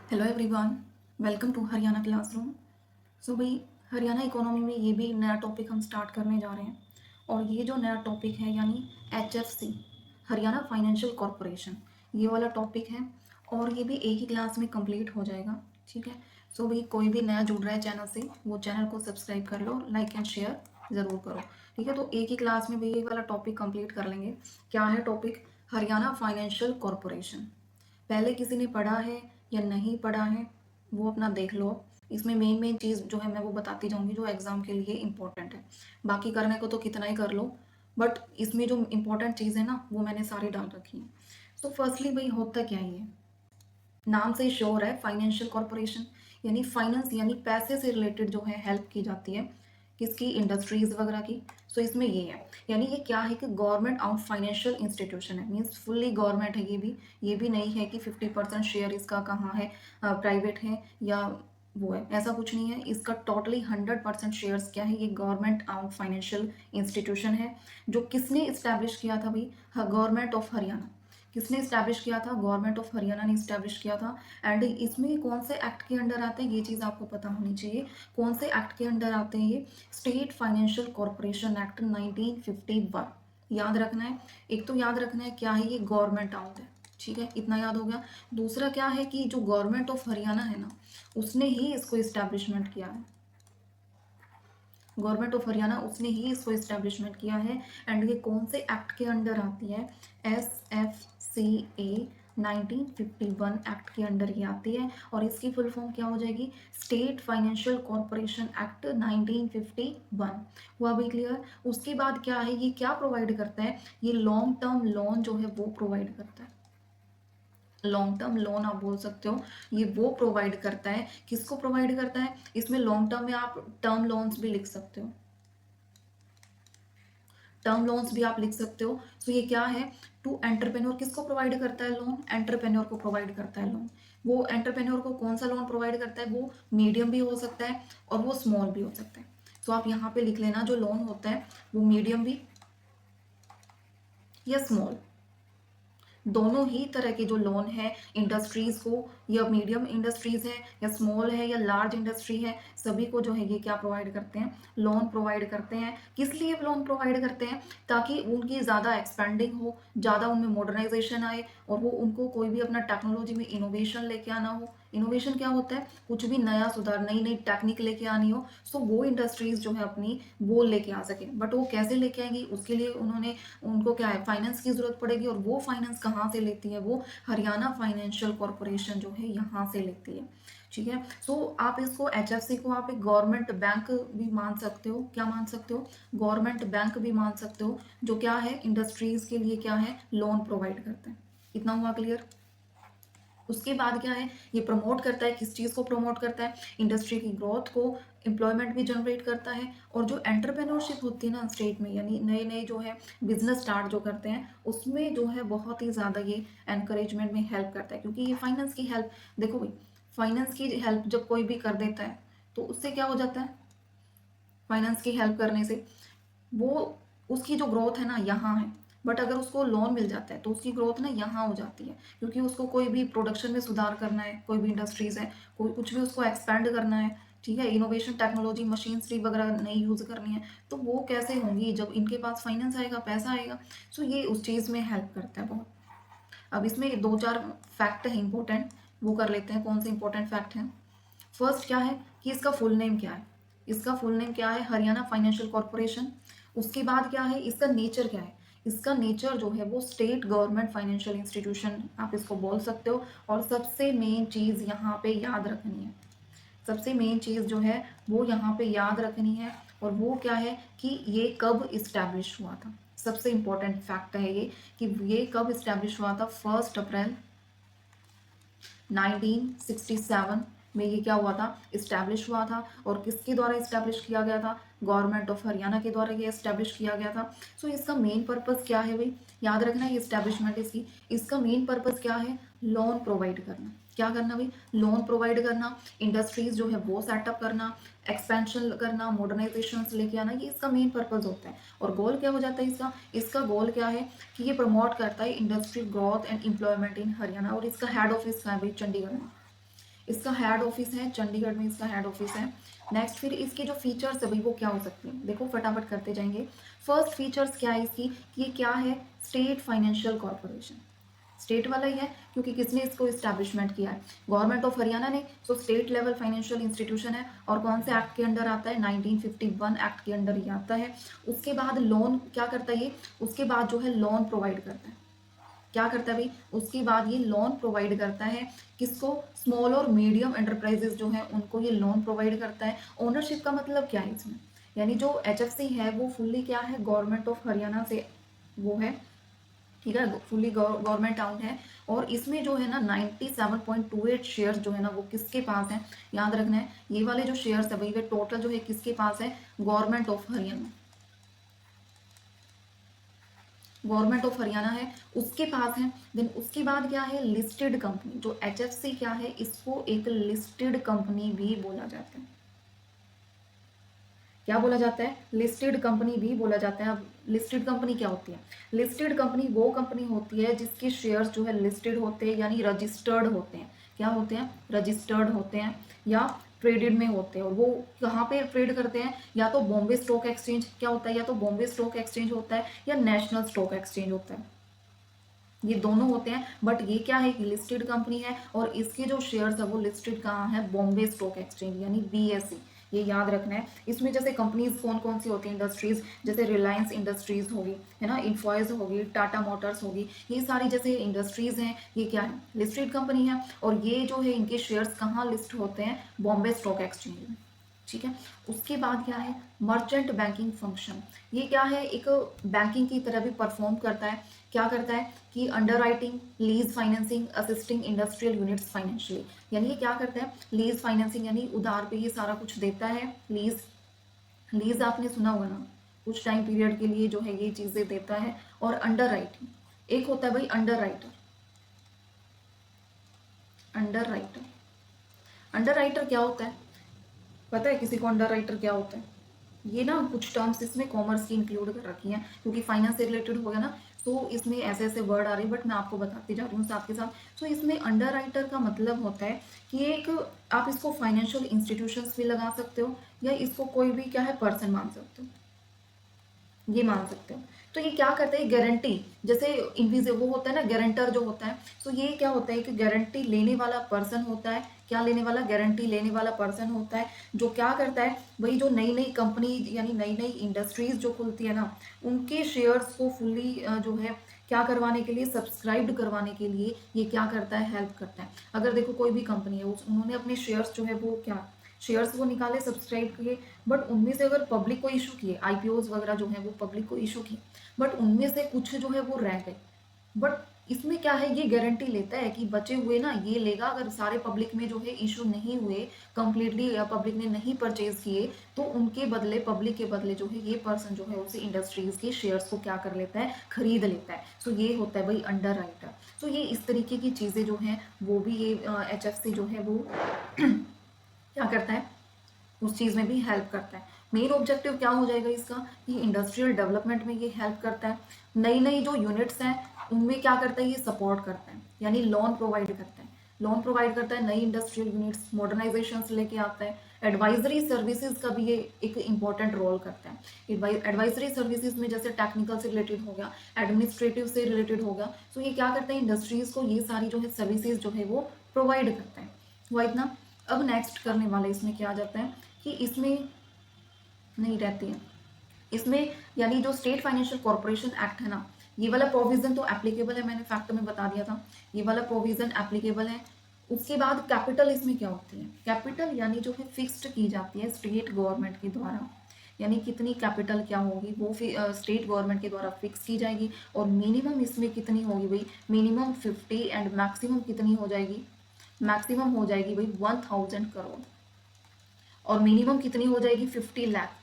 Hello everyone, welcome to Haryana classroom. So भाई, Haryana economy में ये भी नया टॉपिक हम स्टार्ट करने जा रहे हैं। और ये जो नया टॉपिक है यानी HFC, हरियाणा फाइनेंशियल कॉरपोरेशन, ये वाला टॉपिक है। और ये भी एक ही क्लास में कंप्लीट हो जाएगा। ठीक है। सो भाई, कोई भी नया जुड़ रहा है चैनल से, वो चैनल को सब्सक्राइब कर लो, लाइक एंड शेयर ज़रूर करो। ठीक है, तो एक ही क्लास में भाई ये वाला टॉपिक कंप्लीट कर लेंगे। क्या है टॉपिक? Haryana financial corporation. पहले किसी ने पढ़ा है या नहीं पढ़ा है, वो अपना देख लो। इसमें मेन मेन चीज़ जो है मैं वो बताती जाऊंगी जो एग्ज़ाम के लिए इम्पोर्टेंट है। बाकी करने को तो कितना ही कर लो, बट इसमें जो इम्पोर्टेंट चीज़ है ना वो मैंने सारी डाल रखी है। सो फर्स्टली भाई, होता क्या ही है? नाम से श्योर है, फाइनेंशियल कॉरपोरेशन यानी फाइनेंस यानी पैसे से रिलेटेड जो है हेल्प की जाती है। किसकी? इंडस्ट्रीज वगैरह की। सो इसमें ये है, यानी ये क्या है कि गवर्नमेंट ऑन फाइनेंशियल इंस्टीट्यूशन है, मीन्स फुल्ली गवर्नमेंट है। ये भी नहीं है कि 50% शेयर इसका कहाँ है, प्राइवेट है या वो है, ऐसा कुछ नहीं है। इसका टोटली 100% शेयर्स क्या है, ये गवर्नमेंट ऑन फाइनेंशियल इंस्टीट्यूशन है। जो किसने इस्टेब्लिश किया था भाई? Government of Haryana. किसने इस्टेब्लिश किया था? गवर्नमेंट ऑफ हरियाणा ने इस्टेब्लिश किया था। एंड इसमें कौन से एक्ट के अंडर आते हैं, ये चीज़ आपको पता होनी चाहिए। कौन से एक्ट के अंडर आते हैं ये? State financial corporation act 1951। याद रखना है। एक तो याद रखना है क्या है, ये गवर्नमेंट आउट है। ठीक है, इतना याद हो गया। दूसरा क्या है कि जो गवर्नमेंट ऑफ हरियाणा है ना, उसने ही इसको इस्टेब्लिशमेंट किया है। गवर्नमेंट ऑफ हरियाणा उसने ही इसको इस्टेब्लिशमेंट किया है। एंड ये कौन से एक्ट के अंडर आती है? SFCA 1951 एक्ट के अंडर ये आती है। और इसकी फुल फॉर्म क्या हो जाएगी? State financial corporation act 1951। हुआ भी क्लियर? उसके बाद क्या है, ये क्या प्रोवाइड करता है? ये लॉन्ग टर्म लोन जो है वो प्रोवाइड करता है। लॉन्ग टर्म लोन आप बोल सकते हो, ये वो प्रोवाइड करता है। किसको प्रोवाइड करता है? इसमें लॉन्ग टर्म में आप टर्म लोन्स भी लिख सकते हो, टर्म लोन्स भी आप लिख सकते हो। सो ये क्या है? To entrepreneur. किसको प्रोवाइड करता है लोन? एंटरप्रेन्योर को प्रोवाइड करता है लोन। वो एंटरप्रेन्योर को कौन सा लोन प्रोवाइड करता है? वो मीडियम भी हो सकता है और वो स्मॉल भी हो सकता है। सो आप यहाँ पे लिख लेना, जो लोन होता है वो मीडियम भी या स्मॉल, दोनों ही तरह के जो लोन है इंडस्ट्रीज को, या मीडियम इंडस्ट्रीज है या स्मॉल है या लार्ज इंडस्ट्री है, सभी को जो है ये क्या प्रोवाइड करते हैं? लोन प्रोवाइड करते हैं। किस लिए लोन प्रोवाइड करते हैं? ताकि उनकी ज़्यादा एक्सपेंडिंग हो, ज़्यादा उनमें मॉडर्नाइजेशन आए, और वो उनको कोई भी अपना टेक्नोलॉजी में इनोवेशन लेके आना हो। इनोवेशन क्या होता है? कुछ भी नया सुधार, नई नई टेक्निक लेके आनी हो। सो वो इंडस्ट्रीज जो है अपनी वो लेके आ सके। बट वो कैसे लेके आएंगी? उसके लिए उनको क्या है, फाइनेंस की जरूरत पड़ेगी। और वो फाइनेंस कहाँ से लेती है? वो हरियाणा फाइनेंशियल कॉरपोरेशन जो है यहाँ से लेती है। ठीक है। सो आप इसको HFC को आप एक गवर्नमेंट बैंक भी मान सकते हो। क्या मान सकते हो? गवर्नमेंट बैंक भी मान सकते हो, जो क्या है, इंडस्ट्रीज के लिए क्या है, लोन प्रोवाइड करते हैं। इतना हुआ क्लियर? उसके बाद क्या है, ये प्रमोट करता है, किस चीज़ को प्रमोट करता है? इंडस्ट्री की ग्रोथ को, एम्प्लॉयमेंट भी जनरेट करता है। और जो एंटरप्रेन्योरशिप होती है ना स्टेट में, यानी नए नए जो है बिजनेस स्टार्ट जो करते हैं, उसमें जो है बहुत ही ज़्यादा ये एनकरेजमेंट में हेल्प करता है। क्योंकि ये फाइनेंस की हेल्प, देखो भाई, फाइनेंस की हेल्प जब कोई भी कर देता है तो उससे क्या हो जाता है? फाइनेंस की हेल्प करने से वो, उसकी जो ग्रोथ है ना यहाँ है। बट अगर उसको लोन मिल जाता है तो उसकी ग्रोथ ना यहाँ हो जाती है। क्योंकि उसको कोई भी प्रोडक्शन में सुधार करना है, कोई भी इंडस्ट्रीज है, कोई कुछ भी उसको एक्सपेंड करना है। ठीक है, इनोवेशन टेक्नोलॉजी मशीनरी वगैरह नई यूज़ करनी है, तो वो कैसे होंगी? जब इनके पास फाइनेंस आएगा, पैसा आएगा। सो ये उस चीज़ में हेल्प करता है बहुत। अब इसमें दो चार फैक्ट है इंपॉर्टेंट, वो कर लेते हैं। कौन से इंपॉर्टेंट फैक्ट हैं? फर्स्ट क्या है कि इसका फुल नेम क्या है? इसका फुल नेम क्या है? Haryana financial corporation. उसके बाद क्या है, इसका नेचर क्या है? इसका नेचर जो है वो स्टेट गवर्नमेंट फाइनेंशियल इंस्टीट्यूशन आप इसको बोल सकते हो। और सबसे मेन चीज़ यहाँ पे याद रखनी है, सबसे मेन चीज़ जो है वो यहाँ पे याद रखनी है, और वो क्या है कि ये कब इस्टेब्लिश हुआ था। सबसे इंपॉर्टेंट फैक्ट है ये कि ये कब इस्टेब्लिश हुआ था? 1 अप्रैल 1967 में ये क्या हुआ था? इस्टेब्लिश हुआ था। और किसके द्वारा इस्टेब्लिश किया गया था? गवर्नमेंट ऑफ हरियाणा के द्वारा ये इस्टेब्लिश किया गया था। सो इसका मेन पर्पस क्या है भाई? याद रखना है इस्टेब्लिशमेंट इसकी, इसका मेन पर्पस क्या है? लोन प्रोवाइड करना। क्या करना भाई? लोन प्रोवाइड करना, इंडस्ट्रीज जो है वो सेटअप करना, एक्सपेंशन करना, मॉडर्नाइजेशन लेके आना, ये इसका मेन पर्पस होता है। और गोल क्या हो जाता है इसका? इसका गोल क्या है कि ये प्रमोट करता है industry growth and employment in Haryana. और इसका हेड ऑफिस कहाँ है भाई? चंडीगढ़ में। इसका हेड ऑफिस है चंडीगढ़ में, इसका हेड ऑफिस है। नेक्स्ट फिर इसकी जो फीचर्स है भाई वो क्या हो सकती है, देखो फटाफट करते जाएंगे। फर्स्ट फीचर्स क्या है इसकी, कि ये क्या है, स्टेट फाइनेंशियल कॉर्पोरेशन। स्टेट वाला ही है क्योंकि किसने इसको इस्टेब्लिशमेंट किया है, गवर्नमेंट ऑफ हरियाणा ने। सो स्टेट लेवल फाइनेंशियल इंस्टीट्यूशन है, और कौन से एक्ट के अंडर आता है, 1951 एक्ट के अंडर ये आता है। उसके बाद लोन क्या करता है ये, उसके बाद जो है लोन प्रोवाइड करता है, क्या करता है भाई, उसके बाद ये लोन प्रोवाइड करता है किसको, स्मॉल और मीडियम एंटरप्राइजेस जो है उनको ये लोन प्रोवाइड करता है। ओनरशिप का मतलब क्या है इसमें, यानी जो एचएफसी है वो फुल्ली क्या है, गवर्नमेंट ऑफ हरियाणा से वो है, ठीक है, फुल्ली गवर्नमेंट टाउन है। और इसमें जो है ना 97.28 शेयर जो है ना वो किसके पास है, याद रखना है, ये वाले जो शेयर्स है भाई वे टोटल जो है किसके पास है, government of Haryana, government of Haryana है उसके पास है। देन उसके बाद क्या है, लिस्टेड कंपनी, जो एचएफसी क्या है, इसको एक लिस्टेड कंपनी भी बोला जाता है। क्या बोला जाता है, लिस्टेड कंपनी भी बोला जाता है। अब लिस्टेड कंपनी क्या होती है, लिस्टेड कंपनी वो कंपनी होती है जिसके शेयर्स जो है लिस्टेड होते हैं, यानी रजिस्टर्ड होते हैं। क्या होते हैं, रजिस्टर्ड होते हैं या ट्रेडेड में होते हैं। और वो कहाँ पे ट्रेड करते हैं, या तो बॉम्बे स्टॉक एक्सचेंज, क्या होता है, या तो बॉम्बे स्टॉक एक्सचेंज होता है या नेशनल स्टॉक एक्सचेंज होता है, ये दोनों होते हैं। बट ये क्या है, लिस्टेड कंपनी है और इसके जो शेयर्स है वो लिस्टेड कहाँ है, बॉम्बे स्टॉक एक्सचेंज यानी बीएसई, ये याद रखना है। इसमें जैसे कंपनीज कौन कौन सी होती है, इंडस्ट्रीज, जैसे रिलायंस इंडस्ट्रीज होगी, है ना, इन्फॉइस होगी, टाटा मोटर्स होगी, ये सारी जैसे इंडस्ट्रीज हैं, ये क्या है, लिस्टेड कंपनी है। और ये जो है इनके शेयर्स कहाँ लिस्ट होते हैं, बॉम्बे स्टॉक एक्सचेंज में, ठीक है। उसके बाद क्या है, मर्चेंट बैंकिंग फंक्शन, ये क्या है, एक बैंकिंग की तरह भी परफॉर्म करता है। क्या करता है कि under writing, lease financing, assisting industrial units financially, यानी ये क्या करता है, लीज फाइनेंसिंग यानी उधार पे ये सारा कुछ देता है। लीज, लीज आपने सुना होगा ना, कुछ टाइम पीरियड के लिए जो है ये चीजें देता है। और अंडर राइटिंग, एक होता है भाई under writer, under writer, under writer क्या होता है, पता है किसी को अंडर राइटर क्या होता है, ये ना कुछ टर्म्स इसमें कॉमर्स की इंक्लूड कर रखी हैं क्योंकि फाइनेंस से रिलेटेड हो गया ना, तो इसमें ऐसे ऐसे वर्ड आ रहे हैं, बट मैं आपको बताती जा रही हूँ साथ के साथ। तो इसमें अंडर राइटर का मतलब होता है कि एक, आप इसको फाइनेंशियल इंस्टीट्यूशंस भी लगा सकते हो या इसको कोई भी क्या है पर्सन मान सकते हो, ये मान सकते हो। तो ये क्या करता है, गारंटी, जैसे इनविजिबल वो होता है ना गारंटर जो होता है, तो ये क्या होता है कि गारंटी लेने वाला पर्सन होता है। क्या लेने वाला, गारंटी लेने वाला पर्सन होता है, जो क्या करता है, वही जो नई नई कंपनी यानी नई नई इंडस्ट्रीज जो खुलती है ना, उनके शेयर्स को फुल्ली जो है क्या करवाने के लिए, सब्सक्राइब्ड करवाने के लिए ये क्या करता है, हेल्प करता है। अगर देखो कोई भी कंपनी है उन्होंने अपने शेयर्स जो है वो क्या, शेयर्स वो निकाले सब्सक्राइब किए, बट उनमें से अगर पब्लिक को इशू किए, आईपीओज वगैरह जो है वो पब्लिक को इशू किए, बट उनमें से कुछ जो है वो रह गए। बट इसमें क्या है, ये गारंटी लेता है कि बचे हुए ना ये लेगा, अगर सारे पब्लिक में जो है इशू नहीं हुए कंप्लीटली, या पब्लिक ने नहीं परचेज किए, तो उनके बदले, पब्लिक के बदले जो है ये पर्सन जो है उसे इंडस्ट्रीज के शेयर्स को क्या कर लेता है, खरीद लेता है। सो ये होता है भाई अंडर राइटर। सो ये इस तरीके की चीजें जो हैं वो भी ये एचएफसी जो है वो क्या करता है, उस चीज़ में भी हेल्प करता है। मेन ऑब्जेक्टिव क्या हो जाएगा इसका, कि इंडस्ट्रियल डेवलपमेंट में ये हेल्प करता है। नई नई जो यूनिट्स हैं उनमें क्या करता है, ये सपोर्ट करता है, यानी लोन प्रोवाइड करता है, लोन प्रोवाइड करता है, नई इंडस्ट्रियल यूनिट्स मॉडर्नाइजेशन लेके आता है। एडवाइजरी सर्विसेज का भी ये एक इंपॉर्टेंट रोल करता है। एडवाइजरी सर्विसेज में जैसे टेक्निकल से रिलेटेड हो गया, एडमिनिस्ट्रेटिव से रिलेटेड हो गया, तो ये क्या करता है, इंडस्ट्रीज को ये सारी जो है सर्विसेज जो है वो प्रोवाइड करता है। हुआ इतना। अब नेक्स्ट करने वाले इसमें क्या आ जाता है कि इसमें नहीं रहती है, इसमें यानी जो स्टेट फाइनेंशियल कॉर्पोरेशन एक्ट है ना, ये वाला प्रोविजन तो एप्लीकेबल है, मैंने फैक्ट में बता दिया था, ये वाला प्रोविजन एप्लीकेबल है। उसके बाद कैपिटल इसमें क्या होती है, कैपिटल यानी जो है फिक्स्ड की जाती है स्टेट गवर्नमेंट के द्वारा, यानी कितनी कैपिटल क्या होगी वो स्टेट गवर्नमेंट के द्वारा फिक्स की जाएगी। और मिनिमम इसमें कितनी होगी भाई, मिनिमम 50 एंड मैक्सिमम कितनी हो जाएगी, मैक्सिमम हो जाएगी भाई 1000 करोड़, और मिनिमम कितनी हो जाएगी 50 लाख।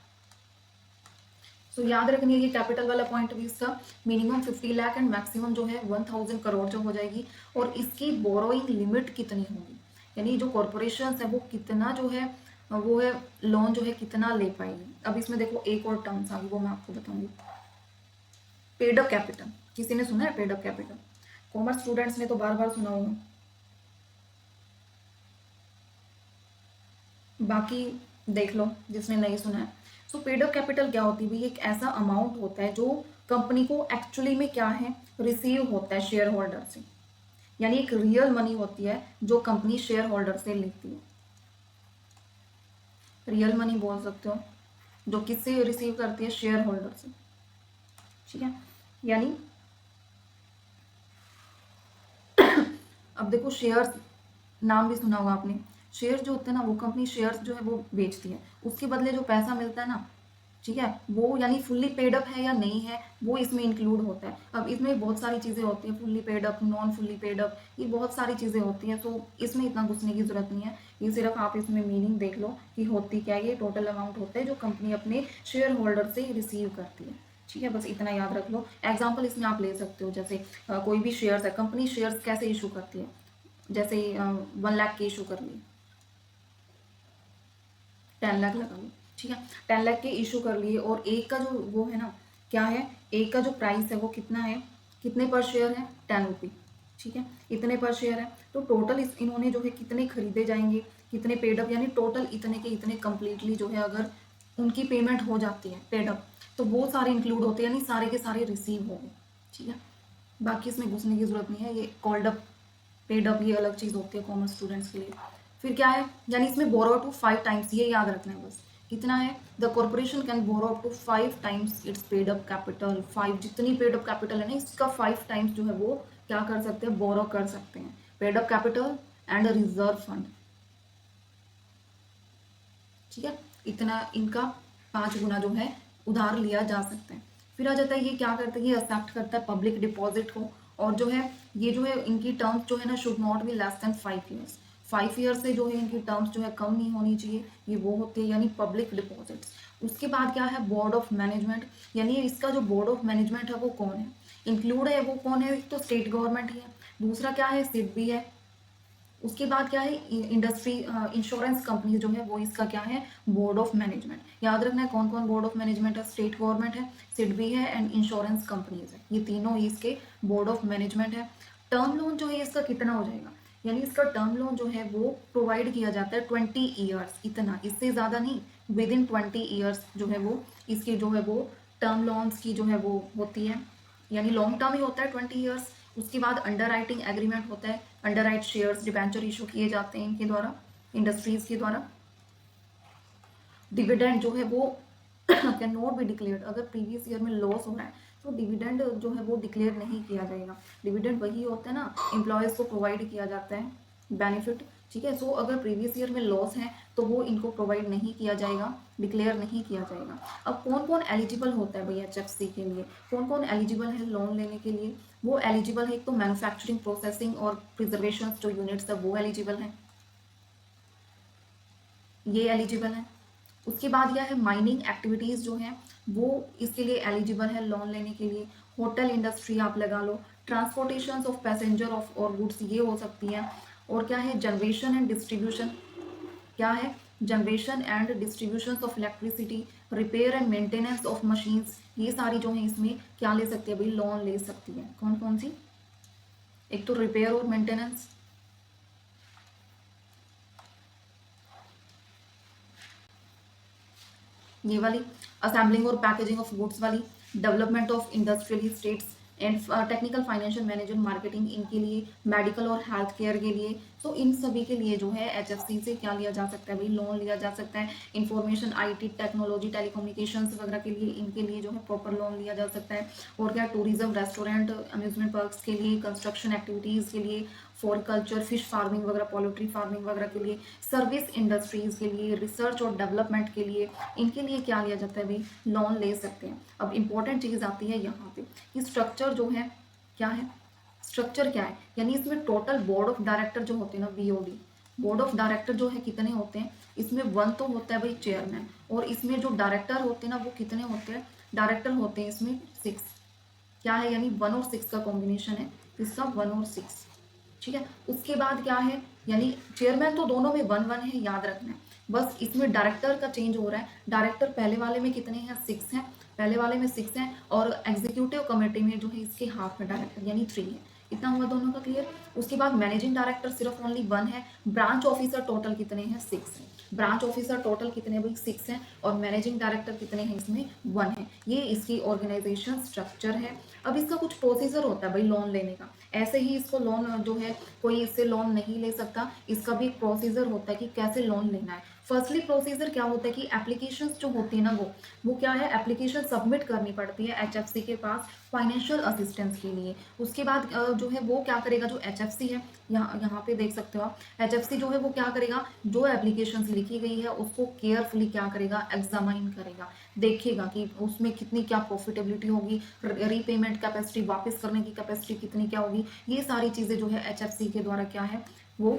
सो याद रखनी है ये कैपिटल वाला पॉइंट भी इसका, मिनिमम 50 लाख एंड मैक्सिमम जो है 1000 करोड़ जो हो जाएगी। और इसकी बोरोइंग लिमिट कितनी होगी, यानी जो कॉरपोरेशन है वो कितना जो है वो है लोन जो है कितना ले पाएगी। अब इसमें देखो एक और टर्म्स आ गई, वो मैं आपको बताऊंगी, पेड अप कैपिटल। किसी ने सुना है paid up capital, commerce students ने तो बार बार सुना होगा। बाकी देख लो जिसने नहीं सुना है। सो पेड अप कैपिटल क्या होती है भाई, एक ऐसा अमाउंट होता है जो कंपनी को एक्चुअली में क्या है रिसीव होता है शेयर होल्डर से, यानी एक रियल मनी होती है जो कंपनी शेयर होल्डर से लेती है। रियल मनी बोल सकते हो, जो किससे रिसीव करती है, शेयर होल्डर से। ठीक है, यानी अब देखो शेयर्स, नाम भी सुना होगा आपने। शेयर जो होते हैं ना, वो कंपनी शेयर्स जो है वो बेचती है, उसके बदले जो पैसा मिलता है ना, ठीक है, वो यानी फुल्ली पेड अप है या नहीं है वो इसमें इंक्लूड होता है। अब इसमें बहुत सारी चीज़ें होती हैं, fully paid up, non fully paid up, ये बहुत सारी चीज़ें होती हैं। सो इसमें इतना घुसने की जरूरत नहीं है, ये सिर्फ आप इसमें मीनिंग देख लो कि होती क्या है। ये टोटल अमाउंट होता है जो कंपनी अपने शेयर होल्डर से रिसीव करती है। ठीक है, बस इतना याद रख लो। एग्जाम्पल इसमें आप ले सकते हो, जैसे कोई भी शेयर्स है, कंपनी शेयर्स कैसे इशू करती है, जैसे 1 लाख के इशू कर लिए, 10 लाख लगा लो। ठीक है, 10 लाख के इशू कर लिए, और एक का जो वो है ना, क्या है, एक का जो प्राइस है वो कितना है, कितने पर शेयर है, 10 रुपी। ठीक है, इतने पर शेयर है, तो टोटल इन्होंने जो है कितने खरीदे जाएंगे, कितने पेडअप, यानी टोटल इतने के इतने कंप्लीटली जो है अगर उनकी पेमेंट हो जाती है पेडअप, तो वो सारे इंक्लूड होते हैं, यानी सारे के सारे रिसीव हो गए। ठीक है, बाकी इसमें घुसने की जरूरत नहीं है। ये कॉल्ड अप, पेड अप, ये अलग चीज़ होती है कॉमर्स स्टूडेंट्स के लिए। फिर क्या है, यानी इसमें बोरो टू 5 टाइम्स, ये याद रखना है बस। कितना है, the corporation can borrow to 5 times its paid up capital. 5 जितनी पेड अप कैपिटल है ना, इसका 5 टाइम्स जो है वो क्या कर सकते हैं, बोरो कर सकते हैं। Paid up capital and reserve fund. ठीक है, इतना इनका 5 गुना जो है उधार लिया जा सकता है। फिर आ जाता है, ये क्या करता है, ये एक्सेप्ट करता है पब्लिक डिपॉजिट को, और जो है ये जो है इनकी टर्म्स जो है ना should not be less than 5 years. 5 year से जो है इनकी टर्म्स जो है कम नहीं होनी चाहिए, ये वो होती है, यानी पब्लिक डिपॉजिट्स। उसके बाद क्या है, बोर्ड ऑफ मैनेजमेंट, यानी इसका जो बोर्ड ऑफ मैनेजमेंट है वो कौन है, इंक्लूड है वो कौन है, एक तो स्टेट गवर्नमेंट ही है, दूसरा क्या है, सिडबी है। उसके बाद क्या है, इंडस्ट्री इंश्योरेंस कंपनी जो है वो इसका क्या है, बोर्ड ऑफ मैनेजमेंट। याद रखना है कौन कौन बोर्ड ऑफ मैनेजमेंट है, स्टेट गवर्नमेंट है, सिडबी है एंड इंश्योरेंस कंपनीज है, ये तीनों ही इसके बोर्ड ऑफ मैनेजमेंट है। टर्म लोन जो है इसका कितना हो जाएगा, यानी इसका टर्म लोन जो है वो प्रोवाइड किया जाता है 20 ईयर्स, इतना, इससे ज़्यादा नहीं, विद इन 20 ईयर्स जो है वो इसकी जो है वो टर्म लोन्स की जो है वो होती है, यानी लॉन्ग टर्म ही होता है 20 ईयर्स। उसके बाद अंडर राइटिंग एग्रीमेंट होता है, under right shares debenture issue किए जाते हैं इनके द्वारा, इंडस्ट्रीज के द्वारा। डिविडेंड जो है वो कैन नॉट बी डिक्लेयर्ड, अगर प्रीवियस ईयर में लॉस हो रहा है तो डिविडेंड जो है वो डिक्लेयर नहीं किया जाएगा। डिविडेंड वही होता है ना, एम्प्लॉयज़ को प्रोवाइड किया जाता है बेनिफिट। ठीक है, सो अगर प्रीवियस ईयर में लॉस है तो वो इनको प्रोवाइड नहीं किया जाएगा, डिक्लेयर नहीं किया जाएगा। अब कौन कौन एलिजिबल होता है भैया एचएफसी के लिए, कौन कौन एलिजिबल है लोन लेने के लिए, वो एलिजिबल है, एक तो मैन्युफैक्चरिंग प्रोसेसिंग और प्रिजर्वेशन जो यूनिट्स है वो एलिजिबल हैं, ये एलिजिबल है। उसके बाद यह है, माइनिंग एक्टिविटीज़ जो हैं वो इसके लिए एलिजिबल है लोन लेने के लिए। होटल इंडस्ट्री आप लगा लो, ट्रांसपोर्टेशन ऑफ पैसेंजर ऑफ और गुड्स ये हो सकती है। और क्या है, जनरेशन एंड डिस्ट्रीब्यूशन, क्या है, generation and distribution of electricity, repair and maintenance of machines, ये सारी जो है इसमें क्या ले सकती है भाई, लोन ले सकती है। कौन कौन सी, एक तो रिपेयर और मेंटेनेंस, ये वाली, असेंबलिंग और पैकेजिंग ऑफ गुड्स वाली, development of industrial states and technical financial management marketing इनके लिए, मेडिकल और हेल्थ केयर के लिए। तो इन सभी के लिए जो है एचएफसी से क्या लिया जा सकता है भाई, लोन लिया जा सकता है। इंफॉर्मेशन आईटी टेक्नोलॉजी टेलीकम्युनिकेशंस वगैरह के लिए, इनके लिए जो है प्रॉपर लोन लिया जा सकता है। और क्या, टूरिज्म, रेस्टोरेंट, अम्यूजमेंट पार्क्स के लिए, कंस्ट्रक्शन एक्टिविटीज़ के लिए, फॉरकल्चर, फिश फार्मिंग वगैरह, पोल्ट्री फार्मिंग वगैरह के लिए, सर्विस इंडस्ट्रीज़ के लिए, रिसर्च और डेवलपमेंट के लिए, इनके लिए क्या लिया जाता है भाई, लोन ले सकते हैं। अब इंपॉर्टेंट चीज़ आती है यहाँ पे कि स्ट्रक्चर जो है क्या है, स्ट्रक्चर क्या है, यानी इसमें टोटल बोर्ड ऑफ डायरेक्टर जो होते हैं ना, बीओडी, बोर्ड ऑफ डायरेक्टर जो है कितने होते हैं, इसमें 1 तो होता है भाई चेयरमैन, और इसमें जो डायरेक्टर होते हैं ना वो कितने होते हैं, डायरेक्टर होते हैं इसमें 6, क्या है, यानी 1 और 6 का कॉम्बिनेशन है इसका, 1 और 6। ठीक है, उसके बाद क्या है, यानी चेयरमैन तो दोनों में 1-1 है, याद रखना है। बस इसमें डायरेक्टर का चेंज हो रहा है, डायरेक्टर पहले वाले में कितने हैं, 6 हैं, पहले वाले में 6 हैं, और एग्जीक्यूटिव कमेटी में जो है इसके हाफ में डायरेक्टर यानी 3 है। इतना हुआ दोनों का क्लियर। उसके बाद मैनेजिंग डायरेक्टर सिर्फ ओनली 1 है, ब्रांच ऑफिसर टोटल कितने हैं 6 हैं, ब्रांच ऑफिसर टोटल कितने भाई 6 हैं, और मैनेजिंग डायरेक्टर कितने हैं इसमें 1 है। ये इसकी ऑर्गेनाइजेशन स्ट्रक्चर है। अब इसका कुछ प्रोसीजर होता है भाई लोन लेने का, ऐसे ही इसको लोन जो है कोई इससे लोन नहीं ले सकता, इसका भी एक प्रोसीजर होता है कि कैसे लोन लेना है। फर्स्टली प्रोसीजर क्या होता है कि एप्लीकेशंस जो होती है ना वो क्या है, एप्लीकेशन सबमिट करनी पड़ती है एचएफसी के पास फाइनेंशियल असिस्टेंस के लिए। उसके बाद जो है वो क्या करेगा, जो एचएफसी है, यहाँ पे देख सकते हो आप, एचएफसी जो है वो क्या करेगा, जो एप्लीकेशंस लिखी गई है उसको केयरफुली क्या करेगा, एग्जामाइन करेगा, देखेगा कि उसमें कितनी क्या प्रॉफिटेबिलिटी होगी, रीपेमेंट कैपेसिटी, वापस करने की कैपेसिटी कितनी क्या होगी, ये सारी चीज़ें जो है एचएफसी के द्वारा क्या है वो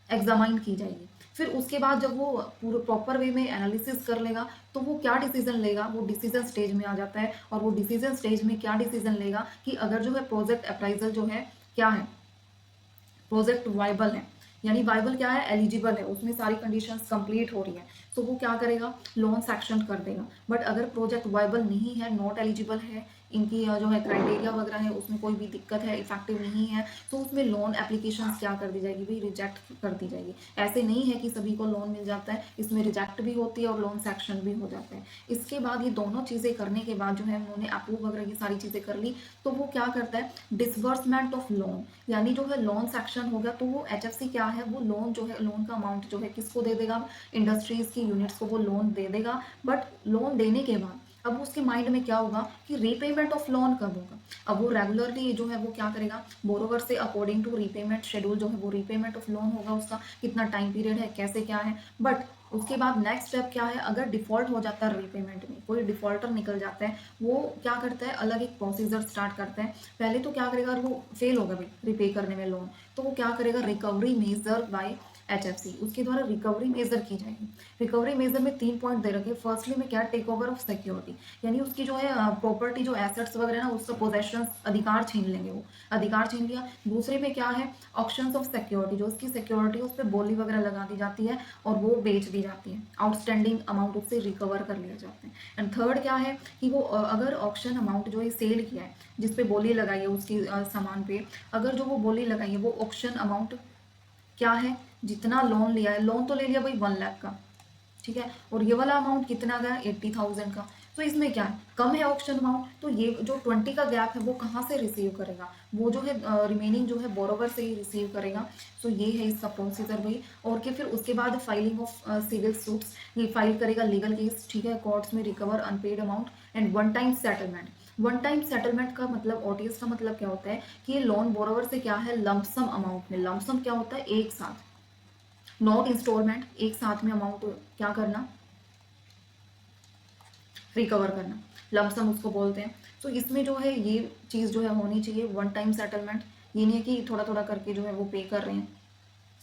एग्जामाइन की जाएगी। फिर उसके बाद जब वो पूरे प्रॉपर वे में एनालिसिस कर लेगा तो वो क्या डिसीजन लेगा, वो डिसीजन स्टेज में आ जाता है। और वो डिसीजन स्टेज में क्या डिसीजन लेगा कि अगर जो है प्रोजेक्ट अप्राइजल जो है क्या है, प्रोजेक्ट वाइबल है, यानी वाइबल क्या है, एलिजिबल है, उसमें सारी कंडीशंस कंप्लीट हो रही है, तो वो क्या करेगा, लोन सैंक्शन कर देगा। बट अगर प्रोजेक्ट वाइबल नहीं है, नॉट एलिजिबल है, इनकी जो है क्राइटेरिया वगैरह है उसमें कोई भी दिक्कत है, इफेक्टिव नहीं है, तो उसमें लोन एप्लीकेशन क्या कर दी जाएगी भाई, रिजेक्ट कर दी जाएगी। ऐसे नहीं है कि सभी को लोन मिल जाता है, इसमें रिजेक्ट भी होती है और लोन सैंक्शन भी हो जाता है। इसके बाद ये दोनों चीज़ें करने के बाद जो है उन्होंने अप्रूव वगैरह की सारी चीज़ें कर ली, तो वो क्या करता है, डिसबर्समेंट ऑफ लोन, यानी जो है लोन सैंक्शन हो गया तो वो एचएफसी क्या है, वो लोन जो है, लोन का अमाउंट जो है किसको दे देगा, इंडस्ट्रीज की यूनिट्स को वो लोन दे देगा। बट लोन देने के बाद अब उसके माइंड में क्या होगा कि रीपेमेंट ऑफ लोन कब होगा। अब वो रेगुलरली जो है वो क्या करेगा, बोरोवर से अकॉर्डिंग टू रीपेमेंट शेड्यूल जो है वो रीपेमेंट ऑफ लोन होगा, उसका कितना टाइम पीरियड है, कैसे क्या है। बट उसके बाद नेक्स्ट स्टेप क्या है, अगर डिफॉल्ट हो जाता है रीपेमेंट में, कोई डिफॉल्टर निकल जाता है, वो क्या करता है, अलग एक प्रोसीजर स्टार्ट करता है। पहले तो क्या करेगा, अगर वो फेल होगा भाई रिपे करने में लोन, तो वो क्या करेगा, रिकवरी मेजर बाय एचएफसी, उसके द्वारा रिकवरी मेजर की जाएगी। रिकवरी मेजर में 3 पॉइंट दे रखे। फर्स्टली में क्या, टेक ओवर ऑफ सिक्योरिटी, यानी उसकी जो है प्रॉपर्टी, जो एसेट्स वगैरह ना, उसका पोजेशन, अधिकार छीन लेंगे, वो अधिकार छीन लिया। दूसरे में क्या है, ऑप्शंस ऑफ सिक्योरिटी, जो उसकी सिक्योरिटी उस पर बोली वगैरह लगा दी जाती है और वो बेच दी जाती है, आउटस्टैंडिंग अमाउंट उससे रिकवर कर लिया जाता है। एंड थर्ड क्या है कि वो अगर ऑप्शन अमाउंट जो है सेल किया है, जिसपे बोली लगाई है उसकी सामान पे, अगर जो वो बोली लगाई है वो ऑप्शन अमाउंट क्या है, जितना लोन लिया है, लोन तो ले लिया भाई 1 लाख का, ठीक है, और ये वाला अमाउंट कितना गया, 80,000 का। तो इसमें क्या है, कम है ऑप्शन अमाउंट, तो ये जो 20 का गैप है वो कहाँ से रिसीव करेगा, वो जो है रिमेनिंग जो है बोरोवर से ही रिसीव करेगा। सो ये है इसका प्रोसीजर भाई। और फिर उसके बाद फाइलिंग ऑफ सिविल सूट्स, ये फाइल करेगा लीगल केस, ठीक है, कोर्ट्स में, recover unpaid amount and one time settlement. One time settlement का मतलब, ओटीएस का मतलब क्या होता है कि ये लोन बोरोवर से क्या है, लमसम अमाउंट में, लमसम क्या होता है, एक साथ, नॉट इंस्टॉलमेंट, एक साथ में अमाउंट क्या करना, रिकवर करना, लमसम उसको बोलते हैं। तो इसमें जो है ये चीज़ जो है होनी चाहिए, वन टाइम सेटलमेंट, ये नहीं है कि थोड़ा थोड़ा करके जो है वो पे कर रहे हैं।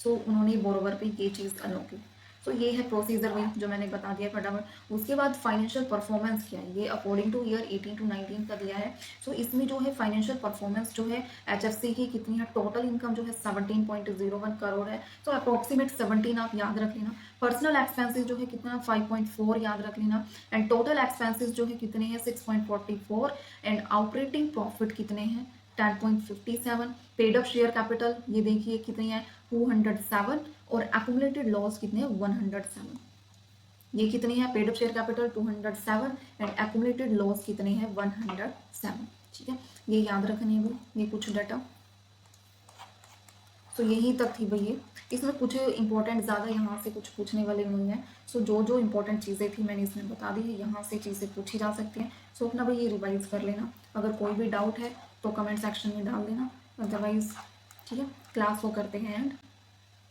सो उन्होंने बोरोवर पे ये चीज़ अलाउ की। सो ये है प्रोसीजर में जो मैंने बता दिया फटाफट। उसके बाद फाइनेंशियल परफॉर्मेंस क्या है, ये अकॉर्डिंग टू ईयर 18 to 19 का दिया है। सो इसमें जो है फाइनेंशियल परफॉर्मेंस जो है एचएफसी की कितनी है, टोटल इनकम जो है 17.01 करोड़ है। सो अप्रोक्सीमेट 17 आप याद रख लेना। पर्सनल एक्सपेंसेस जो है कितना, 5.4 याद रख लेना। एंड टोटल एक्सपेंसेस जो है कितने हैं, 6.44। एंड ऑपरेटिंग प्रॉफिट कितने हैं, 10.57। पेड अप शेयर कैपिटल ये देखिए कितनी है, 207। और एक्यूमुलेटेड लॉस कितने हैं, 107। ये कितनी है, paid up share capital 207 and accumulated loss कितने हैं, 107। ठीक है, ये याद रखने हैं ये कुछ डाटा। सो यहीं तक थी भैया, इसमें कुछ इंपॉर्टेंट ज़्यादा यहाँ से कुछ पूछने वाले नहीं है। सो जो जो इंपॉर्टेंट चीज़ें थी मैंने इसमें बता दी है, यहाँ से चीज़ें पूछी जा सकती हैं। सो अपना भाई ये रिवाइज कर लेना, अगर कोई भी डाउट है तो कमेंट सेक्शन में डाल देना, अदरवाइज ठीक है, क्लास को करते हैं एंड।